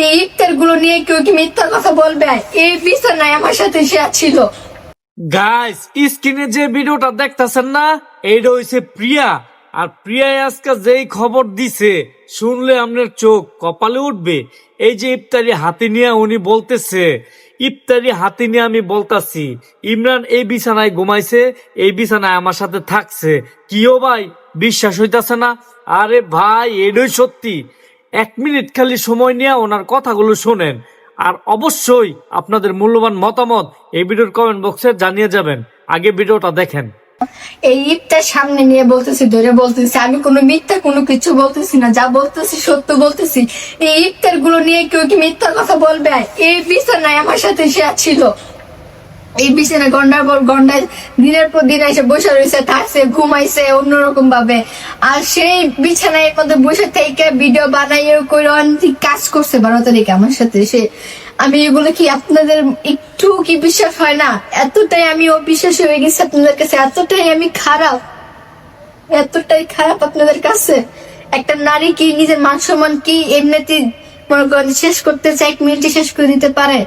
এই ইফতার গুলো নিয়ে কেউ কি মিথ্যা কথা বলবে? এই বিছানায় আমার সাথে সে ছিল। গাইস, স্ক্রিনে যে ভিডিওটা দেখতাছেন না, এইটা হইছে প্রিয়া। আর প্রিয়া আজকে যেই খবর দিছে শুনলে আপনার চোখ কপালে উঠবে। এই যে ইফতারি হাতে নিয়ে উনি বলতেছে, ইফতারি হাতে নিয়ে আমি বলতাছি ইমরান এই বিছানায় ঘুমাইছে, এই বিছানায় আমার সাথে থাকছে। কিও ভাই, বিশ্বাস হইতাছে না? আরে ভাই, এটাই সত্যি। 1 মিনিট খালি সময় নিয়ে ওনার কথাগুলো শোনেন, আর অবশ্যই আপনাদের মূল্যবান মতামত এই ভিডিওর কমেন্ট বক্সে জানিয়ে যাবেন। আগে ভিডিওটা দেখেন। এই ইফতার সামনে নিয়ে বলতেছি, ধরে বলতেছি, আমি কোনো মিথ্যা কোনো কিছু বলতেছি না, যা বলতেছি সত্য বলতেছি। এই ইফতার গুলো নিয়ে কেউ কি মিথ্যা কথা বলবে? এই বিছানায় আমার সাথে সে ছিল। এই বিছানায় ঘন্টার পর ঘন্টায় দিনের পর দিন এসে বসে রয়েছে, থাকছে, ঘুমাইছে অন্যরকম ভাবে। আর সেই বিছানায় মধ্যে বসে থেকে ভিডিও বানাইয়ে করে অনেক কাজ করছে 12 তারিখে আমার সাথে সে। আমি এগুলো কি আপনাদের একটু কি বিশ্বাস হয় না? এতটাই আমি অবিশ্বাস হয়ে গেছি আপনাদের কাছে, এতটাই আমি খারাপ, এতটাই খারাপ আপনাদের কাছে। একটা নারী কি নিজের মান সম্মান কি এমনিতে মনে করেন শেষ করতে চায়, 1 মিনিটে শেষ করে দিতে পারে?